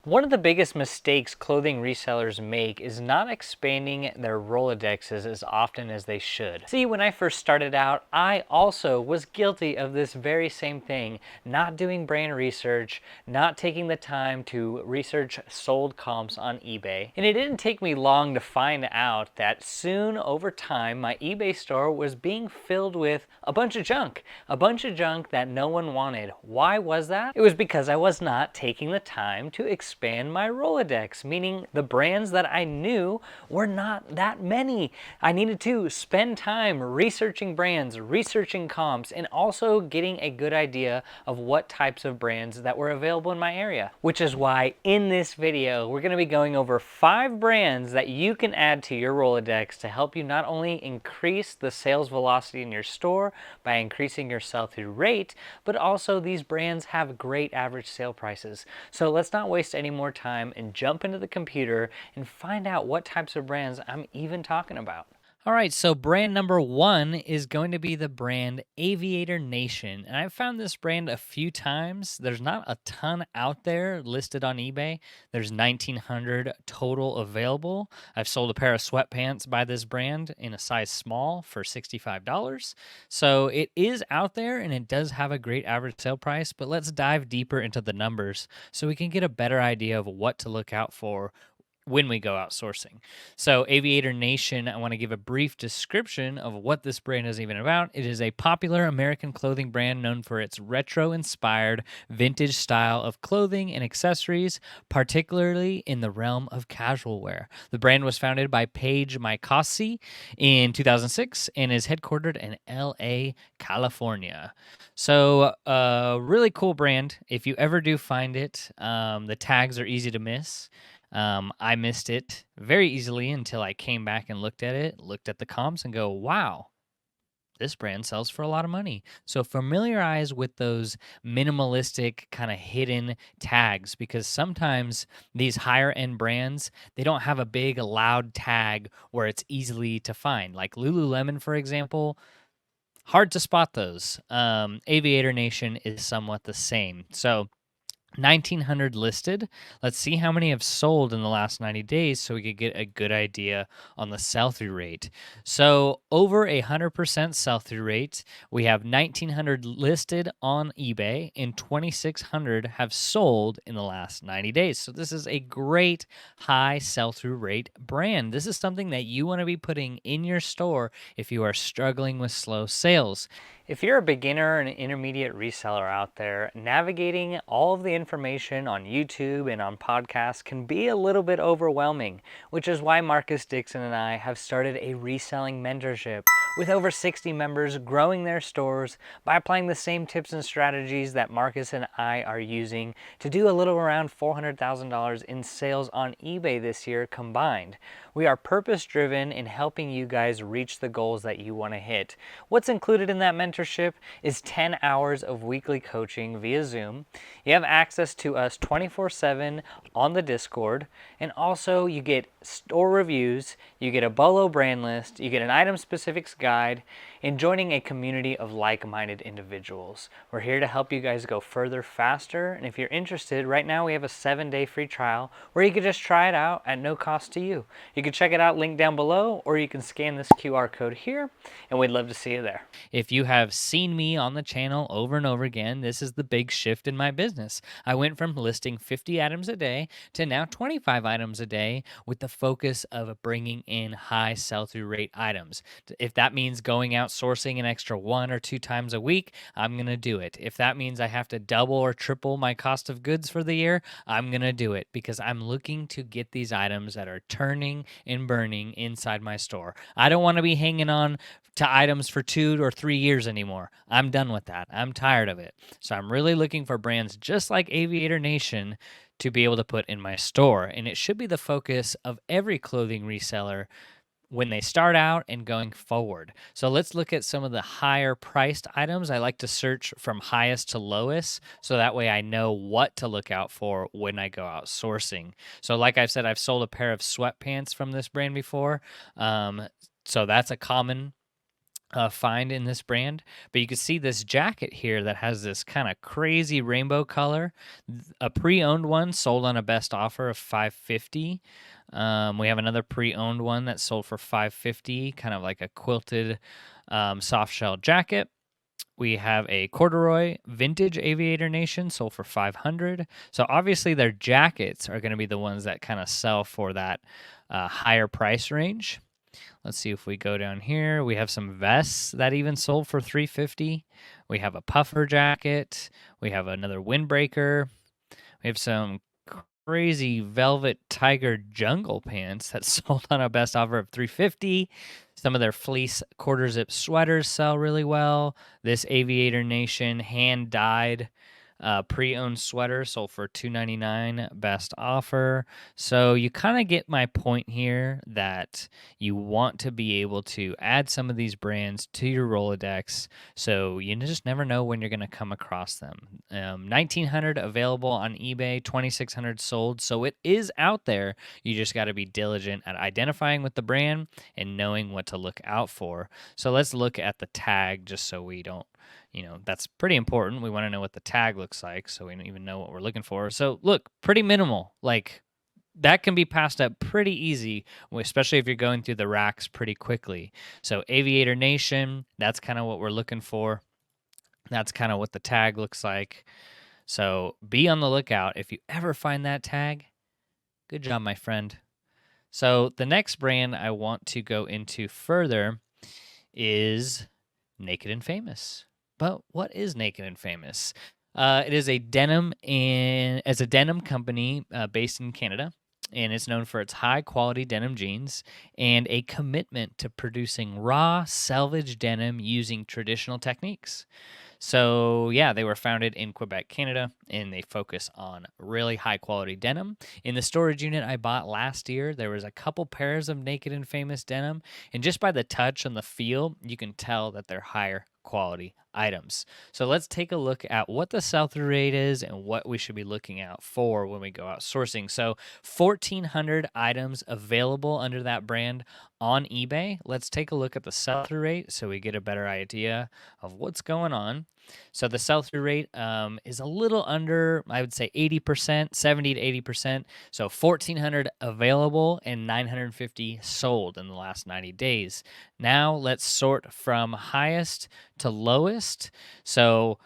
One of the biggest mistakes clothing resellers make is not expanding their Rolodexes as often as they should. See, when I first started out, I also was guilty of this very same thing, not doing brand research, not taking the time to research sold comps on eBay. And it didn't take me long to find out that soon over time, my eBay store was being filled with a bunch of junk that no one wanted. Why was that? It was because I was not taking the time to expand my Rolodex, meaning the brands that I knew were not that many. I needed to spend time researching brands, researching comps, and also getting a good idea of what types of brands that were available in my area. Which is why in this video, we're going to be going over 5 brands that you can add to your Rolodex to help you not only increase the sales velocity in your store by increasing your sell-through rate, but also these brands have great average sale prices. So let's not waste any more time and jump into the computer and find out what types of brands I'm even talking about. All right, so brand number 1 is going to be the brand Aviator Nation. And I've found this brand a few times. There's not a ton out there listed on eBay. There's 1,900 total available. I've sold a pair of sweatpants by this brand in a size small for $65. So it is out there and it does have a great average sale price, but let's dive deeper into the numbers so we can get a better idea of what to look out for when we go out sourcing. So Aviator Nation, I want to give a brief description of what this brand is even about. It is a popular American clothing brand known for its retro-inspired vintage style of clothing and accessories, particularly in the realm of casual wear. The brand was founded by Paige Maikasi in 2006 and is headquartered in LA, California. So really cool brand. If you ever do find it, the tags are easy to miss. I missed it very easily until I came back and looked at it, looked at the comps and go, wow, this brand sells for a lot of money. So familiarize with those minimalistic kind of hidden tags, because sometimes these higher end brands, they don't have a big loud tag where it's easily to find. Like Lululemon, for example, hard to spot those. Aviator Nation is somewhat the same. So 1,900 listed. Let's see how many have sold in the last 90 days so we could get a good idea on the sell-through rate. So over 100% sell-through rate. We have 1,900 listed on eBay and 2,600 have sold in the last 90 days. So this is a great high sell-through rate brand. This is something that you want to be putting in your store if you are struggling with slow sales. If you're a beginner and intermediate reseller out there, navigating all of the information on YouTube and on podcasts can be a little bit overwhelming, which is why Marcus Dixon and I have started a reselling mentorship with over 60 members growing their stores by applying the same tips and strategies that Marcus and I are using to do a little around $400,000 in sales on eBay this year combined. We are purpose-driven in helping you guys reach the goals that you want to hit. What's included in that mentorship is 10 hours of weekly coaching via Zoom. You have access to us 24/7 on the Discord, and also you get store reviews, you get a Bolo brand list, you get an item specifics guide, and joining a community of like-minded individuals. We're here to help you guys go further faster, and if you're interested, right now we have a 7-day free trial where you can just try it out at no cost to you. You can check it out, link down below, or you can scan this QR code here, and we'd love to see you there. If you have seen me on the channel over and over again, this is the big shift in my business. I went from listing 50 items a day to now 25 items a day with the focus of bringing in high sell-through rate items. If that means going out sourcing an extra 1 or 2 times a week, I'm going to do it. If that means I have to double or triple my cost of goods for the year, I'm going to do it because I'm looking to get these items that are turning and burning inside my store. I don't want to be hanging on to items for 2 or 3 years anymore. I'm done with that. I'm tired of it. So I'm really looking for brands just like Aviator Nation to be able to put in my store. And it should be the focus of every clothing reseller when they start out and going forward. So let's look at some of the higher priced items. I like to search from highest to lowest, so that way I know what to look out for when I go out sourcing. So like I've said, I've sold a pair of sweatpants from this brand before. So that's a common find in this brand, but you can see this jacket here that has this kind of crazy rainbow color. A pre-owned one sold on a best offer of $550. We have another pre-owned one that sold for $550, kind of like a quilted soft shell jacket. We have a corduroy vintage Aviator Nation sold for $500. So obviously their jackets are going to be the ones that kind of sell for that higher price range. Let's see if we go down here. We have some vests that even sold for $350. We have a puffer jacket. We have another windbreaker. We have some crazy velvet tiger jungle pants that sold on a best offer of $350. Some of their fleece quarter zip sweaters sell really well. This Aviator Nation hand dyed pre-owned sweater sold for $299 best offer. So you kind of get my point here that you want to be able to add some of these brands to your Rolodex, so you just never know when you're going to come across them. 1,900 available on eBay, 2,600 sold, so it is out there. You just got to be diligent at identifying with the brand and knowing what to look out for. So let's look at the tag just so we don't, that's pretty important. We want to know what the tag looks like so we don't even know what we're looking for. So look, pretty minimal. Like, that can be passed up pretty easy, especially if you're going through the racks pretty quickly. So Aviator Nation, that's kind of what we're looking for. That's kind of what the tag looks like. So be on the lookout. If you ever find that tag, good job, my friend. So the next brand I want to go into further is Naked and Famous. But what is Naked and Famous? It is a denim company based in Canada, and it's known for its high quality denim jeans and a commitment to producing raw salvage denim using traditional techniques. So, yeah, they were founded in Quebec, Canada, and they focus on really high quality denim. In the storage unit I bought last year, there was a couple pairs of Naked and Famous denim, and just by the touch and the feel, you can tell that they're higher quality items. So let's take a look at what the sell-through rate is and what we should be looking out for when we go out sourcing. So 1,400 items available under that brand on eBay. Let's take a look at the sell-through rate so we get a better idea of what's going on. So the sell-through rate is a little under, I would say 80%, 70 to 80%. So 1,400 available and 950 sold in the last 90 days. Now let's sort from highest to lowest. So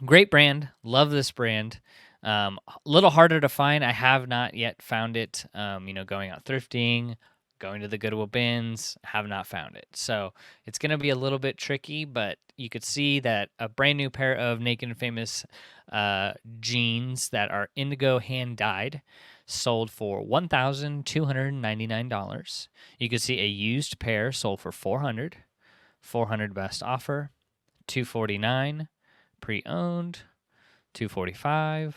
great brand, love this brand. A little harder to find. I have not yet found it. Going out thrifting, going to the Goodwill bins, have not found it. So it's going to be a little bit tricky, but you could see that a brand new pair of Naked and Famous jeans that are indigo hand dyed sold for $1,299. You could see a used pair sold for $400. $400 best offer, $249 pre-owned, $245.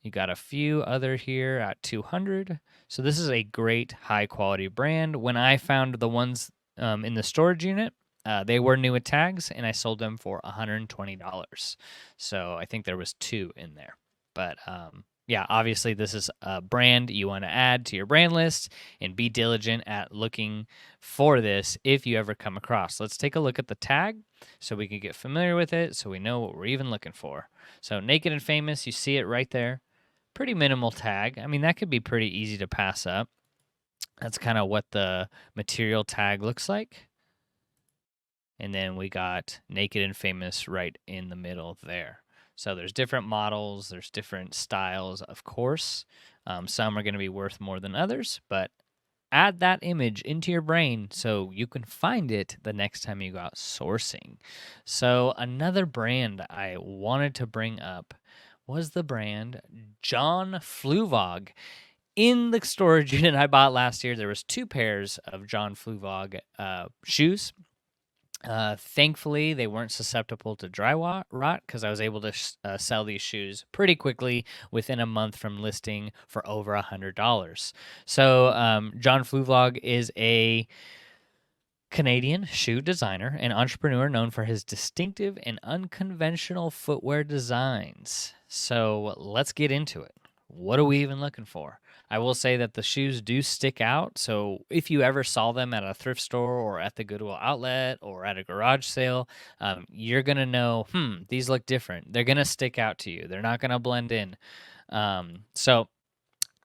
You got a few other here at $200. So this is a great high quality brand. When I found the ones in the storage unit, they were new with tags, and I sold them for $120. So I think there was two in there. But yeah, obviously this is a brand you want to add to your brand list, and be diligent at looking for this if you ever come across. Let's take a look at the tag so we can get familiar with it so we know what we're even looking for. So Naked and Famous, you see it right there. Pretty minimal tag. I mean, that could be pretty easy to pass up. That's kind of what the material tag looks like. And then we got Naked and Famous right in the middle there. So there's different models, there's different styles, of course. Some are going to be worth more than others, but add that image into your brain so you can find it the next time you go out sourcing. So another brand I wanted to bring up was the brand John Fluvog. In the storage unit I bought last year, there was two pairs of John Fluvog shoes. Thankfully, they weren't susceptible to dry rot because I was able to sell these shoes pretty quickly within a month from listing for over $100. So John Fluvog is a Canadian shoe designer and entrepreneur known for his distinctive and unconventional footwear designs. So let's get into it. what are we even looking for? I will say that the shoes do stick out. So if you ever saw them at a thrift store or at the Goodwill outlet or at a garage sale, you're going to know, these look different. They're going to stick out to you. They're not going to blend in. So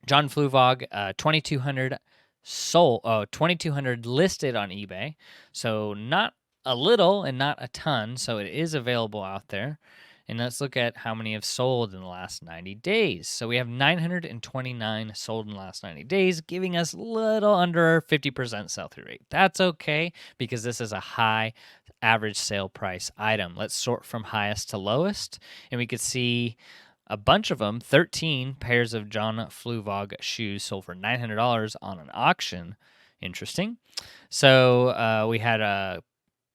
John Fluvog, 2,200 sold, 2,200 listed on eBay. So not a little and not a ton. So it is available out there. And let's look at how many have sold in the last 90 days. So we have 929 sold in the last 90 days, giving us a little under 50% sell-through rate. That's okay because this is a high average sale price item. Let's sort from highest to lowest, and we could see a bunch of them, 13 pairs of John Fluvog shoes sold for $900 on an auction. Interesting. So we had a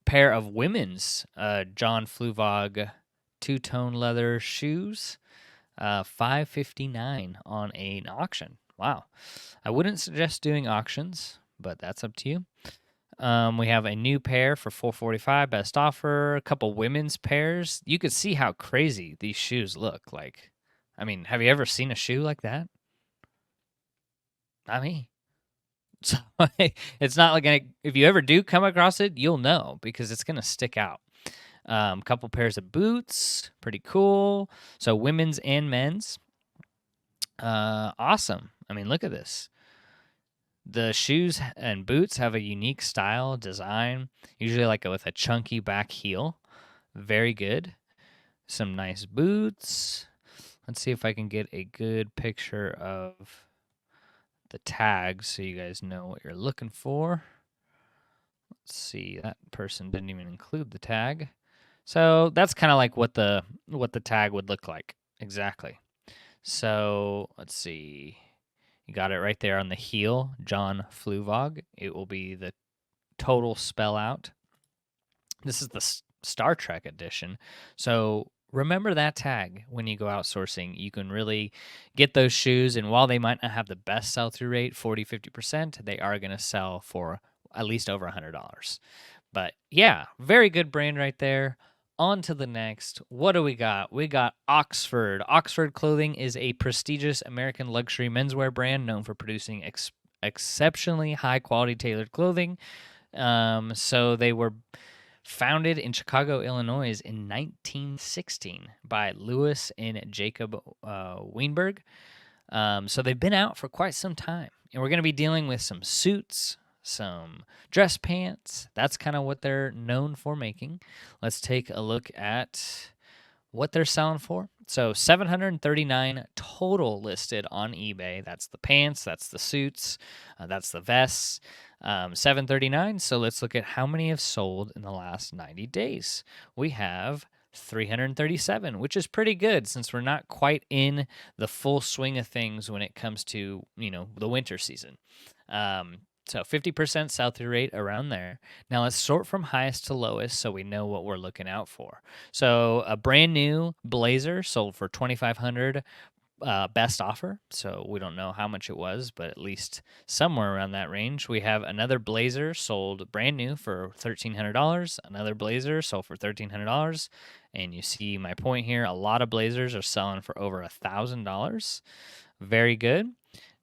pair of women's John Fluvog two-tone leather shoes, $559 on an auction. Wow. I wouldn't suggest doing auctions, but that's up to you. We have a new pair for $445, best offer. A couple women's pairs. You could see how crazy these shoes look. Like, I mean, have you ever seen a shoe like that? Not me. So it's not like if you ever do come across it, you'll know because it's gonna stick out. Couple pairs of boots, pretty cool. So women's and men's. Awesome. I mean, look at this. The shoes and boots have a unique style, design, usually like with a chunky back heel. Very good. Some nice boots. Let's see if I can get a good picture of the tags so you guys know what you're looking for. Let's see, that person didn't even include the tag. So that's kind of like what the tag would look like. Exactly. So let's see. You got it right there on the heel, John Fluvog. It will be the total spell out. This is the Star Trek edition. So remember that tag when you go outsourcing. You can really get those shoes, and while they might not have the best sell-through rate, 40-50%, they are going to sell for at least over $100. But yeah, very good brand right there. On to the next. What do we got? We got Oxford. Oxford Clothing is a prestigious American luxury menswear brand known for producing exceptionally high-quality tailored clothing. So they were founded in Chicago, Illinois in 1916 by Louis and Jacob Weinberg. So they've been out for quite some time. And we're going to be dealing with some suits, some dress pants. That's kind of what they're known for making. Let's take a look at what they're selling for. So 739 total listed on eBay. That's the pants, that's the suits, that's the vests. 739. So let's look at how many have sold in the last 90 days. We have 337, which is pretty good since we're not quite in the full swing of things when it comes to, the winter season. So 50% sell-through rate around there. Now let's sort from highest to lowest so we know what we're looking out for. So a brand new blazer sold for $2,500, best offer. So we don't know how much it was, but at least somewhere around that range. We have another blazer sold brand new for $1,300. Another blazer sold for $1,300. And you see my point here. A lot of blazers are selling for over $1,000. Very good.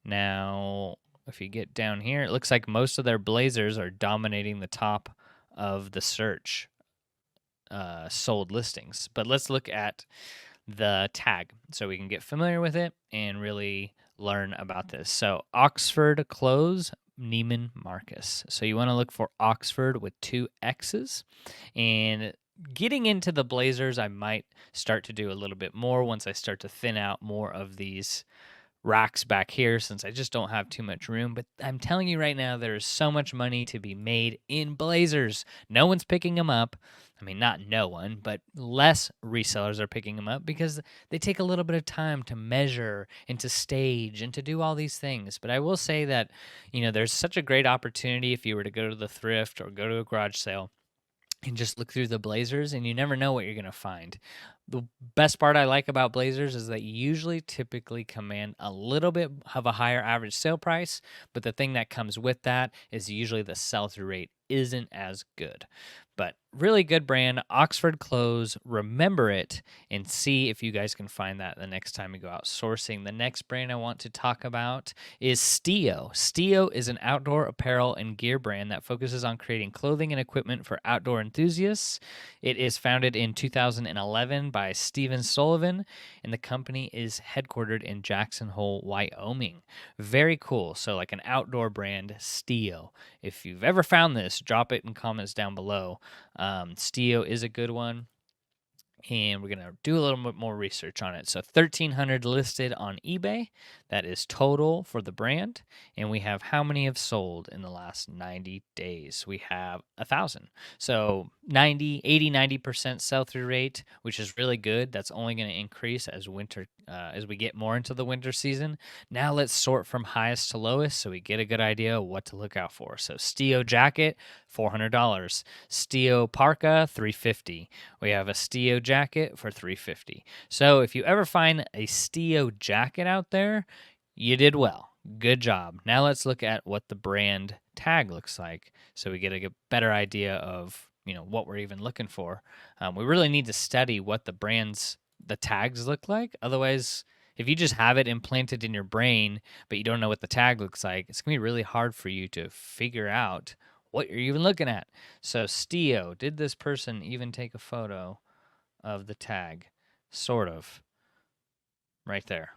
Now, if you get down here, it looks like most of their blazers are dominating the top of the search sold listings. But let's look at the tag so we can get familiar with it and really learn about this. So Oxford Clothes, Neiman Marcus. So you want to look for Oxford with 2 X's. And getting into the blazers, I might start to do a little bit more once I start to thin out more of these racks back here since I just don't have too much room. But I'm telling you right now, there is so much money to be made in blazers. No one's picking them up. I mean, not no one, but less resellers are picking them up because they take a little bit of time to measure and to stage and to do all these things. But I will say that, there's such a great opportunity if you were to go to the thrift or go to a garage sale and just look through the blazers, and you never know what you're going to find. The best part I like about blazers is that you usually typically command a little bit of a higher average sale price, but the thing that comes with that is usually the sell-through rate isn't as good. But really good brand, Oxford Clothes. Remember it and see if you guys can find that the next time you go out sourcing. The next brand I want to talk about is Stio. Stio is an outdoor apparel and gear brand that focuses on creating clothing and equipment for outdoor enthusiasts. It is founded in 2011 by Steven Sullivan, and the company is headquartered in Jackson Hole, Wyoming. Very cool. So like an outdoor brand, Stio. If you've ever found this, drop it in comments down below. Stio is a good one, and we're going to do a little bit more research on it. So 1,300 listed on eBay. That is total for the brand. And we have how many have sold in the last 90 days? We have 1,000. So 90% sell-through rate, which is really good. That's only going to increase as as we get more into the winter season. Now let's sort from highest to lowest so we get a good idea of what to look out for. So Stio jacket, $400. Stio parka, $350. We have a Stio jacket for $350. So if you ever find a Stio jacket out there, you did well. Good job. Now let's look at what the brand tag looks like so we get a better idea of what we're even looking for. We really need to study what the tags look like. Otherwise, if you just have it implanted in your brain, but you don't know what the tag looks like, it's going to be really hard for you to figure out what you're even looking at. So Stio, did this person even take a photo of the tag? Sort of. Right there.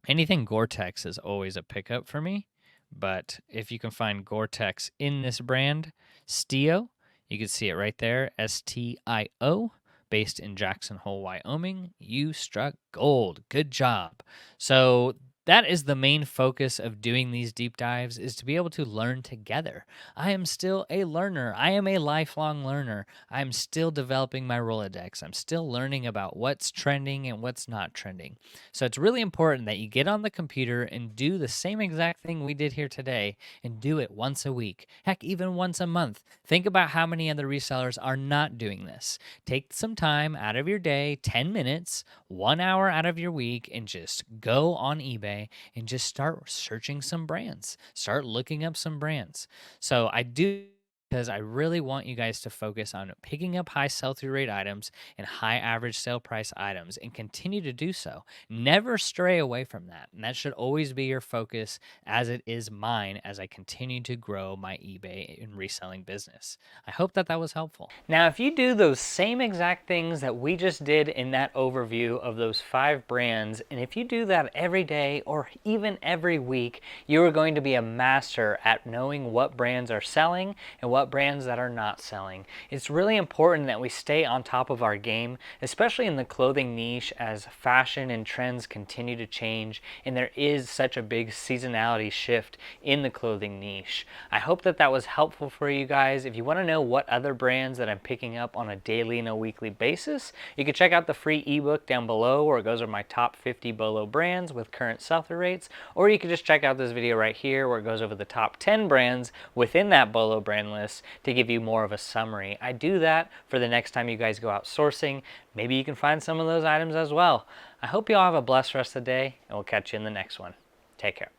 Anything Gore-Tex is always a pickup for me, but if you can find Gore-Tex in this brand, Stio, you can see it right there, STIO, based in Jackson Hole, Wyoming. You struck gold. Good job. So that is the main focus of doing these deep dives, is to be able to learn together. I am still a learner. I am a lifelong learner. I'm still developing my Rolodex. I'm still learning about what's trending and what's not trending. So it's really important that you get on the computer and do the same exact thing we did here today, and do it once a week. Heck, even once a month. Think about how many other resellers are not doing this. Take some time out of your day, 10 minutes, 1 hour out of your week, and just go on eBay and just start searching some brands. Start looking up some brands. So I do, because I really want you guys to focus on picking up high sell-through rate items and high average sale price items, and continue to do so. Never stray away from that. And that should always be your focus, as it is mine as I continue to grow my eBay and reselling business. I hope that was helpful. Now, if you do those same exact things that we just did in that overview of those 5 brands, and if you do that every day or even every week, you are going to be a master at knowing what brands are selling and what brands that are not selling. It's really important that we stay on top of our game, especially in the clothing niche, as fashion and trends continue to change, and there is such a big seasonality shift in the clothing niche. I hope that was helpful for you guys. If you want to know what other brands that I'm picking up on a daily and a weekly basis, you can check out the free ebook down below, where it goes over my top 50 BOLO brands with current sell-through rates, or you can just check out this video right here, where it goes over the top 10 brands within that BOLO brand list to give you more of a summary. I do that for the next time you guys go out sourcing. Maybe you can find some of those items as well. I hope you all have a blessed rest of the day, and we'll catch you in the next one. Take care.